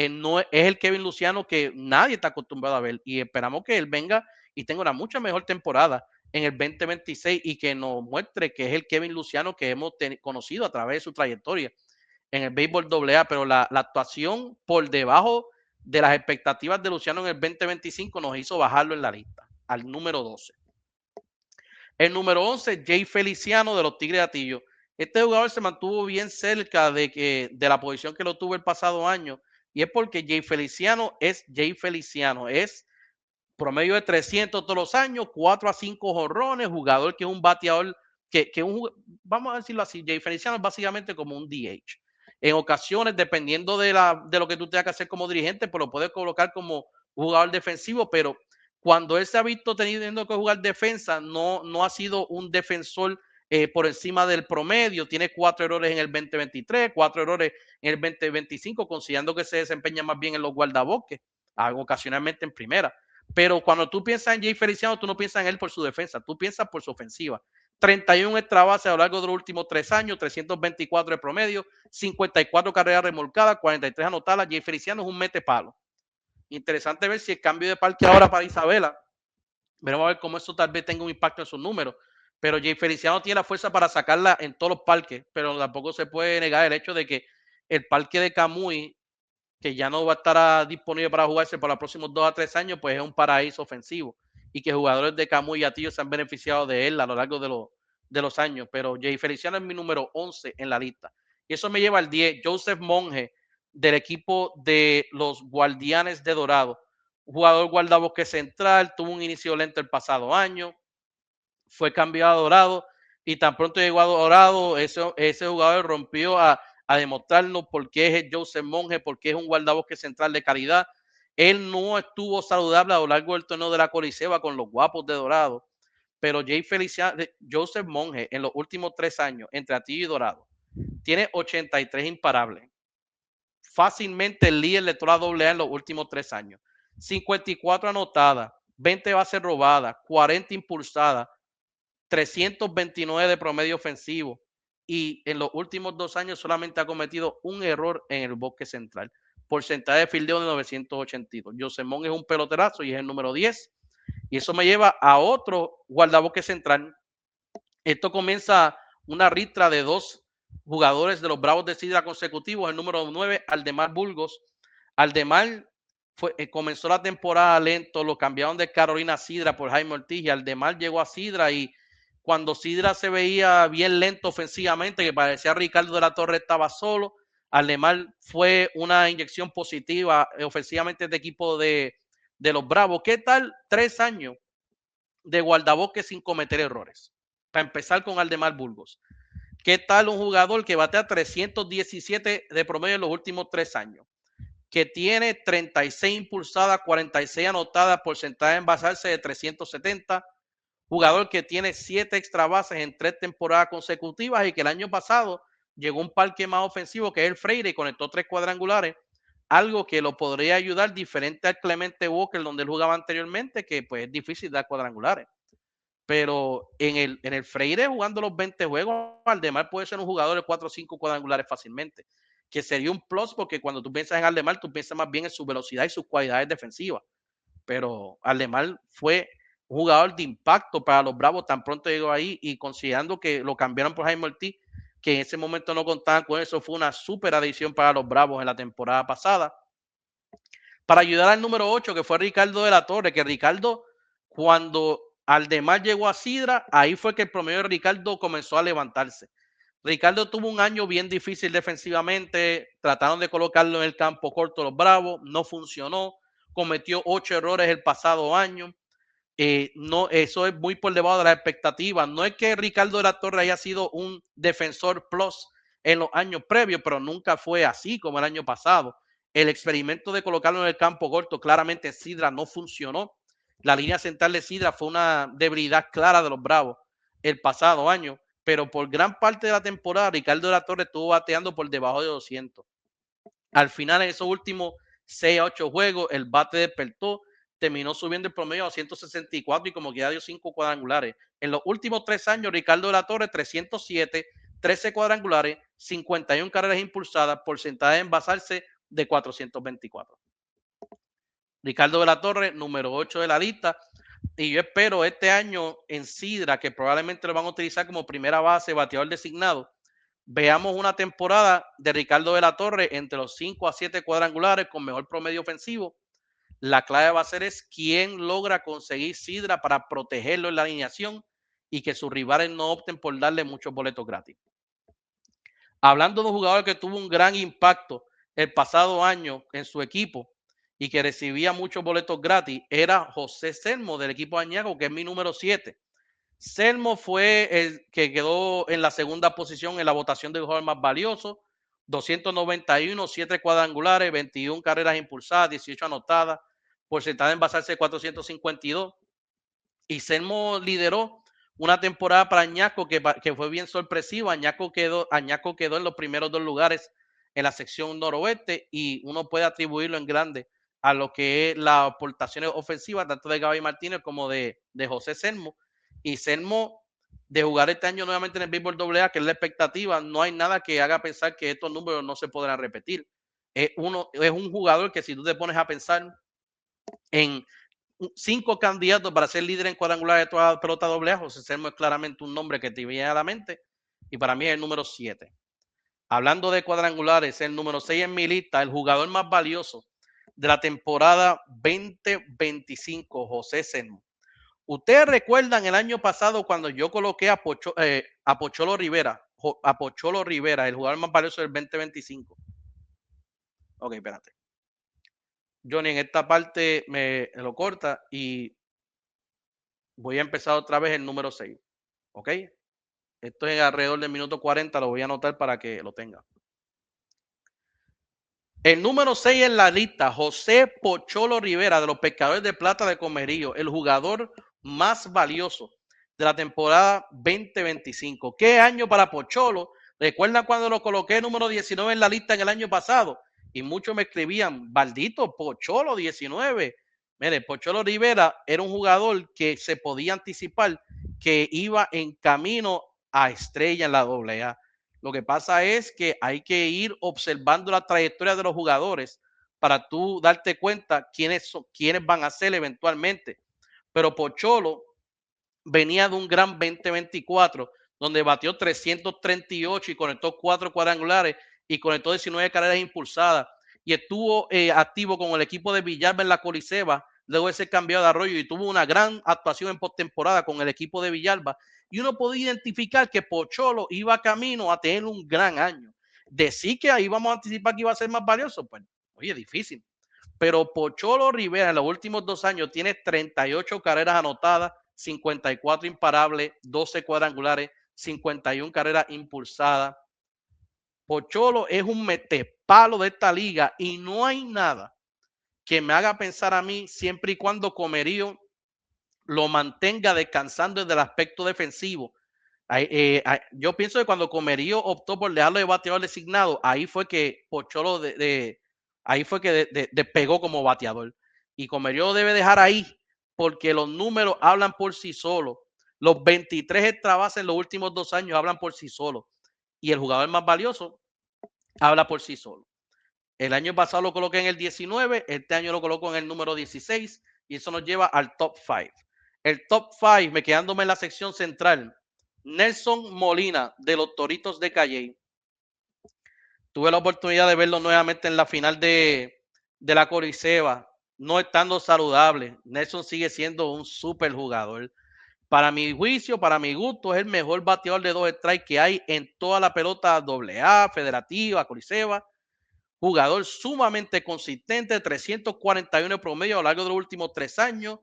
No, es el Kevin Luciano que nadie está acostumbrado a ver y esperamos que él venga y tenga una mucha mejor temporada en el 2026 y que nos muestre que es el Kevin Luciano que hemos conocido a través de su trayectoria en el béisbol AA, pero la actuación por debajo de las expectativas de Luciano en el 2025 nos hizo bajarlo en la lista al número 12. El número 11, Jay Feliciano de los Tigres de Atillo. Este jugador se mantuvo bien cerca de la posición que lo tuvo el pasado año y es porque Jay Feliciano, es promedio de 300 todos los años, 4 a 5 jonrones, jugador que es un bateador, vamos a decirlo así, Jay Feliciano es básicamente como un DH. En ocasiones, dependiendo de lo que tú tengas que hacer como dirigente, pues lo puedes colocar como jugador defensivo, pero cuando él se ha visto teniendo que jugar defensa, no ha sido un defensor por encima del promedio. Tiene 4 errores en el 2023, 4 errores en el 2025, considerando que se desempeña más bien en los guardabosques, ocasionalmente en primera. Pero cuando tú piensas en Jay Feliciano, tú no piensas en él por su defensa, tú piensas por su ofensiva. 31 extra base a lo largo de los últimos 3 años, 324 de promedio, 54 carreras remolcadas, 43 anotadas. Jay Feliciano es un mete palo. Interesante ver si el cambio de parque ahora para Isabela, veremos a ver cómo eso tal vez tenga un impacto en sus números. Pero Jay Feliciano tiene la fuerza para sacarla en todos los parques, pero tampoco se puede negar el hecho de que el parque de Camuy, que ya no va a estar disponible para jugarse por los próximos 2 a 3 años, pues es un paraíso ofensivo y que jugadores de Camuy y Atillo se han beneficiado de él a lo largo de los años. Pero Jay Feliciano es mi número 11 en la lista. Y eso me lleva al 10, Joseph Monge, del equipo de los Guardianes de Dorado. Jugador guardabosque central, tuvo un inicio lento el pasado año, fue cambiado a Dorado y tan pronto llegó a Dorado, ese jugador rompió a demostrarnos por qué es el Joseph Monge, por qué es un guardabosque central de calidad. Él no estuvo saludable a lo largo del torneo de la Coliseba con los Guapos de Dorado, pero Joseph Monge en los últimos 3 años, entre Atillo y Dorado, tiene 83 imparables. Fácilmente el líder de toda la AA en los últimos 3 años. 54 anotadas, 20 bases robadas, 40 impulsadas, 329 de promedio ofensivo. Y en los últimos 2 años solamente ha cometido un error en el bosque central. Porcentaje de fildeo de 982. José Mon es un peloterazo y es el número 10. Y eso me lleva a otro guardabosque central. Esto comienza una ristra de 2 jugadores de los Bravos de Sidra consecutivos. El número 9, Aldemar Burgos. Aldemar comenzó la temporada lento, lo cambiaron de Carolina a Sidra por Jaime Ortiz y Aldemar llegó a Sidra y cuando Sidra se veía bien lento ofensivamente, que parecía Ricardo de la Torre estaba solo, Aldemar fue una inyección positiva ofensivamente de equipo de los Bravos. ¿Qué tal 3 años de guardabosque sin cometer errores? Para empezar con Aldemar Burgos. ¿Qué tal un jugador que batea 317 de promedio en los últimos 3 años? Que tiene 36 impulsadas, 46 anotadas, porcentaje de envasarse de 370. Jugador que tiene 7 extra bases en 3 temporadas consecutivas y que el año pasado llegó a un parque más ofensivo que es el Freire y conectó 3 cuadrangulares. Algo que lo podría ayudar diferente al Clemente Walker donde él jugaba anteriormente, que pues es difícil dar cuadrangulares. Pero en el Freire, jugando los 20 juegos, Aldemar puede ser un jugador de 4 o 5 cuadrangulares fácilmente, que sería un plus porque cuando tú piensas en Aldemar, tú piensas más bien en su velocidad y sus cualidades defensivas. Pero Aldemar fue un jugador de impacto para los Bravos tan pronto llegó ahí y considerando que lo cambiaron por Jaime Ortiz, que en ese momento no contaban con eso, fue una súper adición para los Bravos en la temporada pasada. Para ayudar al número 8, que fue Ricardo de la Torre, que Ricardo, cuando Aldemar llegó a Sidra, ahí fue que el promedio de Ricardo comenzó a levantarse. Ricardo tuvo un año bien difícil defensivamente, trataron de colocarlo en el campo corto los Bravos, no funcionó, cometió 8 errores el pasado año. No, eso es muy por debajo de las expectativas. No es que Ricardo de la Torre haya sido un defensor plus en los años previos, pero nunca fue así como el año pasado. El experimento de colocarlo en el campo corto, claramente Sidra no funcionó. La línea central de Sidra fue una debilidad clara de los Bravos el pasado año, pero por gran parte de la temporada Ricardo de la Torre estuvo bateando por debajo de 200. Al final, en esos últimos 6 a 8 juegos, el bate despertó, terminó subiendo el promedio a 164 y como que ya dio 5 cuadrangulares. En los últimos 3 años, Ricardo de la Torre, 307, 13 cuadrangulares, 51 carreras impulsadas, porcentaje de envasarse de 424. Ricardo de la Torre, número 8 de la lista. Y yo espero este año en Sidra, que probablemente lo van a utilizar como primera base, bateador designado, veamos una temporada de Ricardo de la Torre entre los 5 a 7 cuadrangulares con mejor promedio ofensivo. La clave va a ser es quién logra conseguir Sidra para protegerlo en la alineación y que sus rivales no opten por darle muchos boletos gratis. Hablando de un jugador que tuvo un gran impacto el pasado año en su equipo y que recibía muchos boletos gratis, era José Selmo del equipo de Añaco, que es mi número 7. Selmo fue el que quedó en la segunda posición en la votación del jugador más valioso, 291, 7 cuadrangulares, 21 carreras impulsadas, 18 anotadas, porcentaje de envasarse de 452. Y Selmo lideró una temporada para Añasco que fue bien sorpresiva. Añasco quedó en los primeros 2 lugares en la sección noroeste y uno puede atribuirlo en grande a lo que es las aportaciones ofensivas tanto de Gaby Martínez como de José Selmo. Y Selmo, de jugar este año nuevamente en el béisbol AA, que es la expectativa, no hay nada que haga pensar que estos números no se podrán repetir. Es un jugador que si tú te pones a pensar en 5 candidatos para ser líder en cuadrangular de toda la pelota AA, José Selmo es claramente un nombre que te viene a la mente y para mí es el número 7. Hablando de cuadrangulares, el número 6 en mi lista, el jugador más valioso de la temporada 2025, José Selmo. Ustedes recuerdan el año pasado cuando yo coloqué a Pocholo Rivera, el jugador más valioso del 2025. Ok, espérate. Johnny, en esta parte me lo corta y voy a empezar otra vez el número 6. Ok. Esto es alrededor del minuto 40, lo voy a anotar para que lo tenga. El número 6 en la lista, José Pocholo Rivera, de los Pescadores de Plata de Comerío, el jugador más valioso de la temporada 2025. ¿Qué año para Pocholo? ¿Recuerdan cuando lo coloqué número 19 en la lista en el año pasado? Y muchos me escribían, Baldito, Pocholo 19. Mire, Pocholo Rivera era un jugador que se podía anticipar que iba en camino a estrella en la AA. Lo que pasa es que hay que ir observando la trayectoria de los jugadores para tú darte cuenta quiénes van a ser eventualmente. Pero Pocholo venía de un gran 2024 donde batió 338 y conectó 4 cuadrangulares y conectó 19 carreras impulsadas y estuvo activo con el equipo de Villalba en la Coliseba luego de ser cambiado de Arroyo y tuvo una gran actuación en postemporada con el equipo de Villalba y uno podía identificar que Pocholo iba camino a tener un gran año. Decir que ahí vamos a anticipar que iba a ser más valioso, pues oye, difícil. Pero Pocholo Rivera en los últimos 2 años tiene 38 carreras anotadas, 54 imparables, 12 cuadrangulares, 51 carreras impulsadas. Pocholo es un metepalo de esta liga y no hay nada que me haga pensar a mí siempre y cuando Comerío lo mantenga descansando desde el aspecto defensivo. Yo pienso que cuando Comerío optó por dejarlo de bateador designado, ahí fue que Pocholo despegó como bateador. Y Comerío debe dejar ahí porque los números hablan por sí solos. Los 23 extra bases en los últimos 2 años hablan por sí solos. Y el jugador más valioso habla por sí solo. El año pasado lo coloqué en el 19, este año lo coloco en el número 16 y eso nos lleva al top 5. El top 5, me quedándome en la sección central, Nelson Molina de los Toritos de Calley. Tuve la oportunidad de verlo nuevamente en la final de la Coliseba, no estando saludable. Nelson sigue siendo un súper jugador. Para mi juicio, para mi gusto, es el mejor bateador de 2 strikes que hay en toda la pelota AA, federativa, Coliseba. Jugador sumamente consistente, 341 de promedio a lo largo de los últimos 3 años.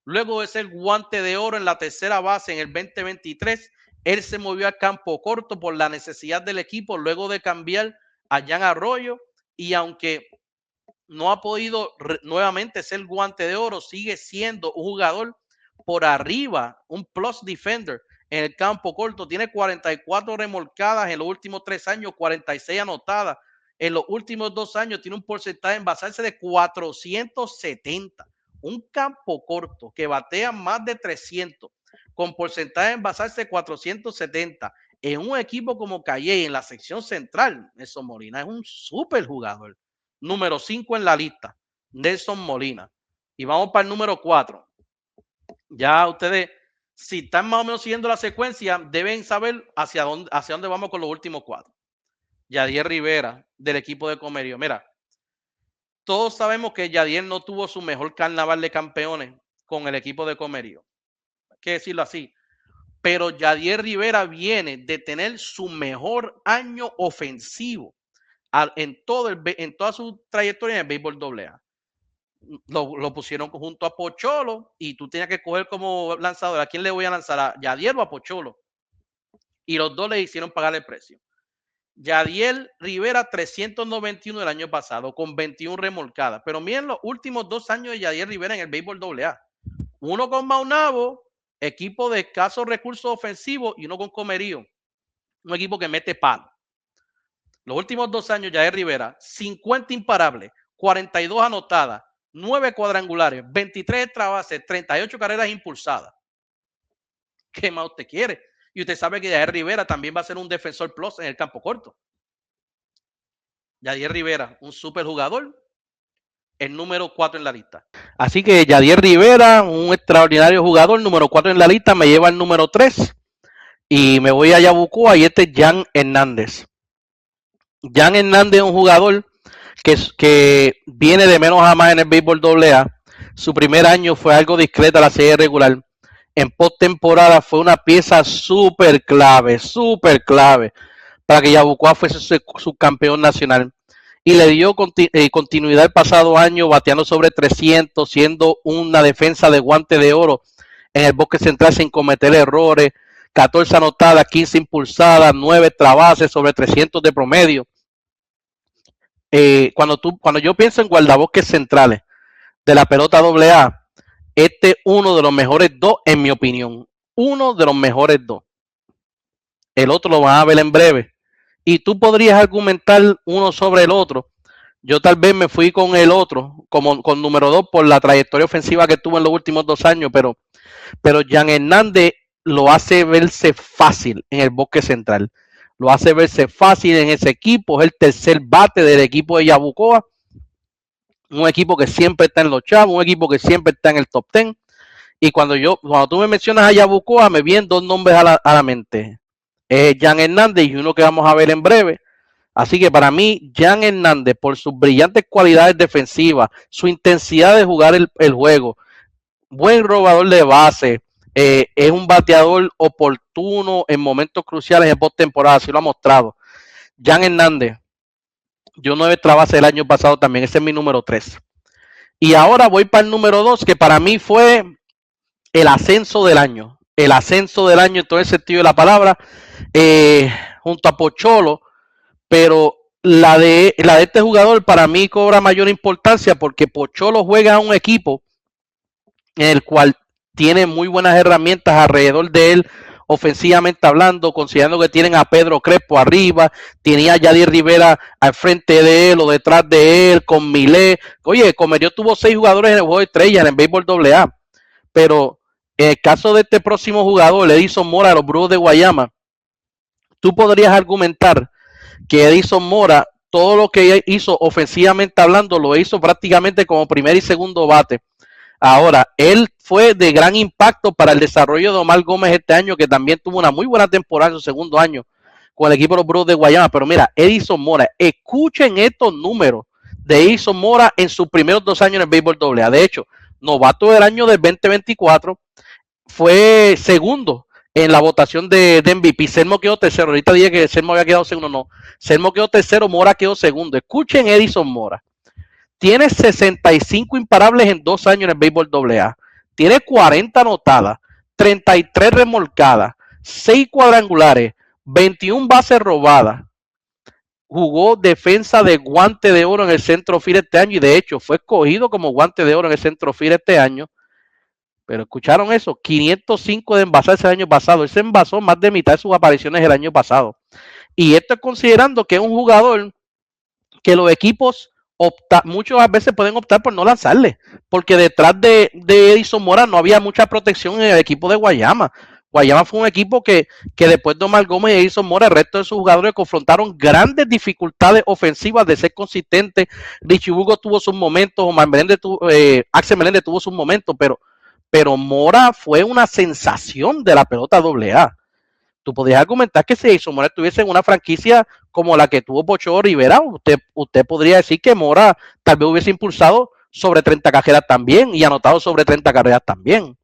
Luego de ser guante de oro en la tercera base en el 2023, él se movió al campo corto por la necesidad del equipo luego de cambiar a Jan Arroyo y aunque no ha podido nuevamente ser guante de oro, sigue siendo un jugador por arriba, un plus defender en el campo corto. Tiene 44 remolcadas en los últimos 3 años, 46 anotadas. En los últimos 2 años tiene un porcentaje en basarse de 470. Un campo corto que batea más de 300 con porcentaje en basarse de 470 en un equipo como Calle en la sección central. Nelson Molina es un súper jugador. Número 5 en la lista, Nelson Molina. Y vamos para el número 4. Ya ustedes, si están más o menos siguiendo la secuencia, deben saber hacia dónde vamos con los últimos 4. Yadier Rivera, del equipo de Comerío. Mira, todos sabemos que Yadier no tuvo su mejor carnaval de campeones con el equipo de Comerío. Hay que decirlo así. Pero Yadier Rivera viene de tener su mejor año ofensivo en toda su trayectoria en el béisbol AA. Lo pusieron junto a Pocholo y tú tenías que coger como lanzador a quién le voy a lanzar, a Yadier o a Pocholo. Y los dos le hicieron pagar el precio. Yadier Rivera 391 el año pasado con 21 remolcadas. Pero miren los últimos 2 años de Yadier Rivera en el béisbol AA. Uno con Maunabo, equipo de escasos recursos ofensivos, y uno con Comerío, un equipo que mete palo. Los últimos 2 años Yadier Rivera, 50 imparables, 42 anotadas, 9 cuadrangulares, 23 extra bases, 38 carreras impulsadas. ¿Qué más usted quiere? Y usted sabe que Yadier Rivera también va a ser un defensor plus en el campo corto. Yadier Rivera, un super jugador, el número 4 en la lista. Así que Yadier Rivera, un extraordinario jugador, número 4 en la lista, me lleva al número 3 y me voy a Yabucoa y este es Jan Hernández. Jan Hernández es un jugador que viene de menos a más en el béisbol AA. Su primer año fue algo discreta la serie regular. En postemporada fue una pieza súper clave para que Yabucoa fuese subcampeón nacional. Y le dio continuidad el pasado año bateando sobre 300, siendo una defensa de guante de oro en el bosque central sin cometer errores. 14 anotadas, 15 impulsadas, 9 trabases sobre 300 de promedio. Cuando yo pienso en guardabosques centrales de la pelota AA, este es uno de los mejores 2 en mi opinión. uno de los mejores dos. El otro lo van a ver en breve. Y tú podrías argumentar uno sobre el otro. Yo tal vez me fui con el otro, como con número 2, por la trayectoria ofensiva que tuvo en los últimos 2 años, pero Jan Hernández lo hace verse fácil en el bosque central. Lo hace verse fácil en ese equipo. Es el tercer bate del equipo de Yabucoa. Un equipo que siempre está en los chavos, un equipo que siempre está en el top 10. Y cuando tú me mencionas a Yabucoa, me vienen dos nombres a la mente. Jan Hernández y uno que vamos a ver en breve. Así que para mí, Jan Hernández, por sus brillantes cualidades defensivas, su intensidad de jugar el juego, buen robador de base, es un bateador oportuno en momentos cruciales en postemporada, así lo ha mostrado. Jan Hernández, yo 9 extra base el año pasado también, ese es mi número 3. Y ahora voy para el número 2, que para mí fue el ascenso del año. El ascenso del año en todo el sentido de la palabra, junto a Pocholo, pero la de este jugador para mí cobra mayor importancia porque Pocholo juega a un equipo en el cual tiene muy buenas herramientas alrededor de él, ofensivamente hablando, considerando que tienen a Pedro Crespo arriba, tenía a Yadier Rivera al frente de él o detrás de él, con Milé. Oye, Comerío tuvo 6 jugadores en el juego de estrellas en el béisbol AA, pero en el caso de este próximo jugador, Edison Mora de los Brujos de Guayama, tú podrías argumentar que Edison Mora, todo lo que hizo ofensivamente hablando, lo hizo prácticamente como primer y segundo bate. Ahora, él fue de gran impacto para el desarrollo de Omar Gómez este año, que también tuvo una muy buena temporada en su segundo año con el equipo de los Brujos de Guayama. Pero mira, Edison Mora, escuchen estos números de Edison Mora en sus primeros 2 años en el béisbol AA. De hecho, novato del año del 2024, fue segundo en la votación de MVP. Selmo quedó tercero. Ahorita dije que Selmo había quedado segundo. No, Selmo quedó tercero, Mora quedó segundo. Escuchen Edison Mora. Tiene 65 imparables en 2 años en el béisbol AA. Tiene 40 anotadas, 33 remolcadas, 6 cuadrangulares, 21 bases robadas. Jugó defensa de guante de oro en el centro field este año y de hecho fue escogido como guante de oro en el centro field este año. Pero escucharon eso, 505 de envasarse el año pasado. Él se envasó más de mitad de sus apariciones el año pasado. Y esto es considerando que es un jugador que los equipos muchas veces pueden optar por no lanzarle, porque detrás de Edison Mora no había mucha protección en el equipo de Guayama. Guayama fue un equipo que después de Omar Gómez y Edison Mora, el resto de sus jugadores confrontaron grandes dificultades ofensivas de ser consistentes. Richie Hugo tuvo sus momentos, Axel Meléndez tuvo sus momentos, pero Mora fue una sensación de la pelota AA. Tú podrías argumentar que si Edison Mora estuviese en una franquicia como la que tuvo Pocho Rivera, usted podría decir que Mora tal vez hubiese impulsado sobre 30 carreras también y anotado sobre 30 carreras también.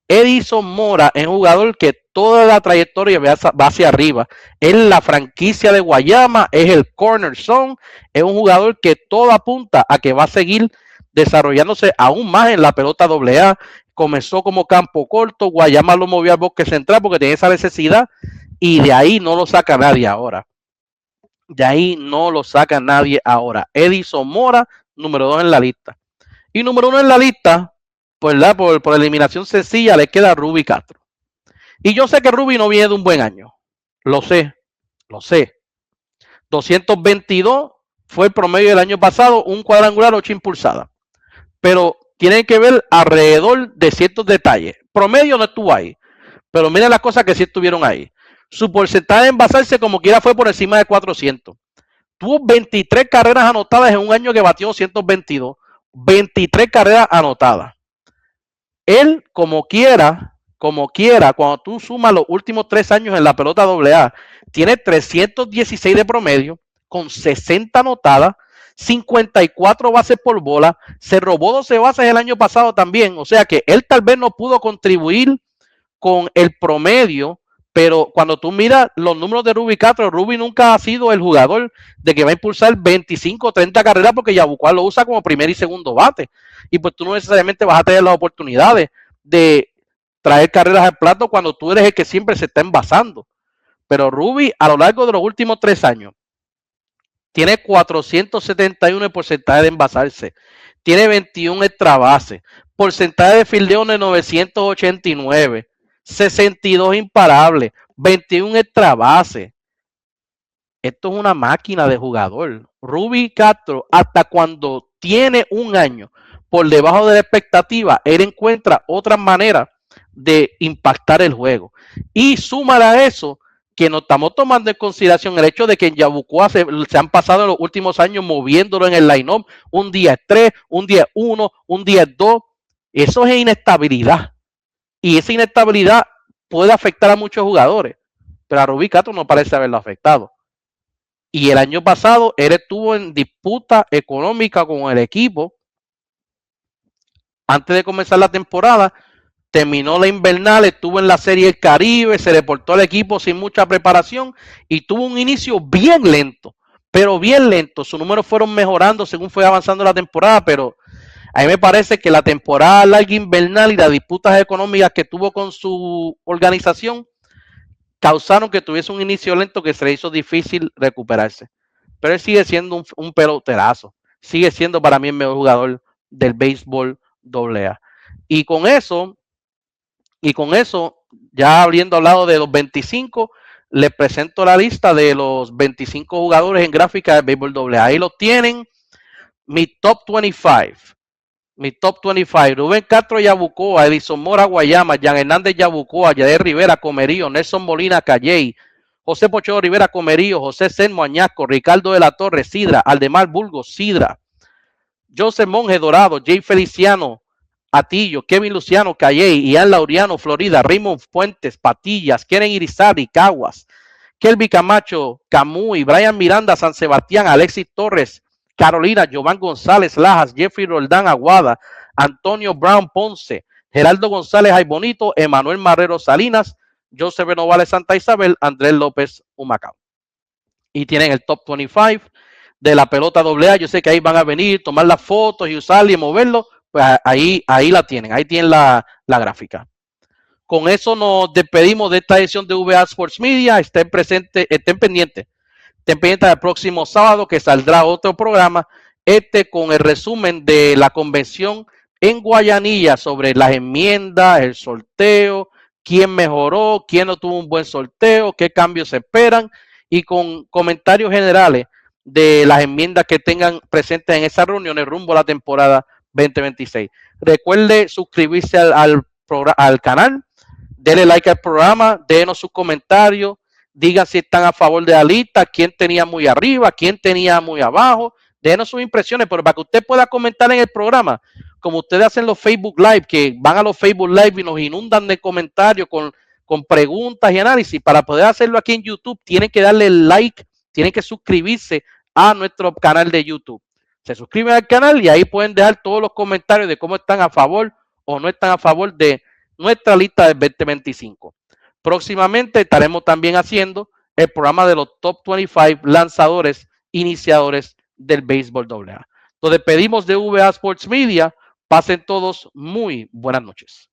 Edison Mora es un jugador que toda la trayectoria va hacia arriba. Es la franquicia de Guayama, es el cornerstone, es un jugador que todo apunta a que va a seguir desarrollándose aún más en la pelota AA. Comenzó como campo corto, Guayama lo movió al bosque central porque tenía esa necesidad y de ahí no lo saca nadie ahora. De ahí no lo saca nadie ahora. Edison Mora, número 2 en la lista. Y número 1 en la lista, pues por eliminación sencilla, le queda Ruby Castro. Y yo sé que Ruby no viene de un buen año. Lo sé. 222 fue el promedio del año pasado, un cuadrangular, 8 impulsadas. Pero tienen que ver alrededor de ciertos detalles. Promedio no estuvo ahí, pero miren las cosas que sí estuvieron ahí. Su porcentaje de envasarse como quiera fue por encima de 400. Tuvo 23 carreras anotadas en un año que batió 222. 23 carreras anotadas. Él, como quiera, cuando tú sumas los últimos 3 años en la pelota AA, tiene 316 de promedio, con 60 anotadas, 54 bases por bola, se robó 12 bases el año pasado también, o sea que él tal vez no pudo contribuir con el promedio, pero cuando tú miras los números de Ruby Castro, Ruby nunca ha sido el jugador de que va a impulsar 25 o 30 carreras porque Yabucoa lo usa como primer y segundo bate, y pues tú no necesariamente vas a tener las oportunidades de traer carreras al plato cuando tú eres el que siempre se está envasando. Pero Ruby, a lo largo de los últimos 3 años, tiene 471 porcentaje de envasarse, tiene 21 extra bases, porcentaje de fildeo de 989, 62 imparables, 21 extra base. Esto es una máquina de jugador. Rubí Castro, hasta cuando tiene un año por debajo de la expectativa, él encuentra otras maneras de impactar el juego. Y súmale a eso que nos estamos tomando en consideración el hecho de que en Yabucoa se han pasado en los últimos años moviéndolo en el line-up. Un día es 3, un día es 1, un día es 2. Eso es inestabilidad. Y esa inestabilidad puede afectar a muchos jugadores. Pero a Rubí Castro no parece haberlo afectado. Y el año pasado él estuvo en disputa económica con el equipo. Antes de comenzar la temporada, terminó la invernal, estuvo en la Serie del Caribe, se reportó al equipo sin mucha preparación y tuvo un inicio bien lento, pero bien lento. Sus números fueron mejorando según fue avanzando la temporada, pero a mí me parece que la temporada larga invernal y las disputas económicas que tuvo con su organización causaron que tuviese un inicio lento que se le hizo difícil recuperarse. Pero él sigue siendo un peloterazo. Sigue siendo para mí el mejor jugador del béisbol AA. Y con eso, ya habiendo hablado de los 25, les presento la lista de los 25 jugadores en gráfica del béisbol AA. Ahí lo tienen, mi top 25. Mi top 25, Rubén Castro Yabucoa, Edison Mora Guayama, Jan Hernández Yabucoa, Yader Rivera Comerío, Nelson Molina Calley, José Pocho Rivera Comerío, José Senmo Añasco, Ricardo de la Torre, Sidra, Aldemar Burgos, Sidra, Joseph Monge Dorado, Jay Feliciano, Atillo, Kevin Luciano Calley, Ian Laureano Florida, Raymond Fuentes, Patillas, Keren Irizarry, Caguas, Kelby Camacho, Camuy, Brian Miranda, San Sebastián, Alexis Torres, Carolina, Jovan González Lajas, Jeffrey Roldán Aguada, Antonio Brown Ponce, Geraldo González Aybonito, Emanuel Marrero Salinas, Joseph Renovales Santa Isabel, Andrés López Humacao. Y tienen el top 25 de la pelota AA. Yo sé que ahí van a venir, tomar las fotos y usarla y moverlo. Pues ahí la tienen, ahí tienen la gráfica. Con eso nos despedimos de esta edición de VA Sports Media. Estén pendientes. Estén pendientes del próximo sábado que saldrá otro programa, con el resumen de la convención en Guayanilla sobre las enmiendas, el sorteo, quién mejoró, quién no tuvo un buen sorteo, qué cambios se esperan y con comentarios generales de las enmiendas que tengan presentes en esas reuniones rumbo a la temporada 2026. Recuerde suscribirse al canal, denle like al programa, déjenos sus comentarios, digan si están a favor de la lista, quién tenía muy arriba, quién tenía muy abajo, déjenos sus impresiones, pero para que usted pueda comentar en el programa, como ustedes hacen los Facebook Live, que van a los Facebook Live y nos inundan de comentarios con preguntas y análisis, para poder hacerlo aquí en YouTube, tienen que darle like, tienen que suscribirse a nuestro canal de YouTube. Se suscriben al canal y ahí pueden dejar todos los comentarios de cómo están a favor o no están a favor de nuestra lista del 2025. Próximamente estaremos también haciendo el programa de los top 25 lanzadores iniciadores del béisbol AA. Nos despedimos de VA Sports Media. Pasen todos muy buenas noches.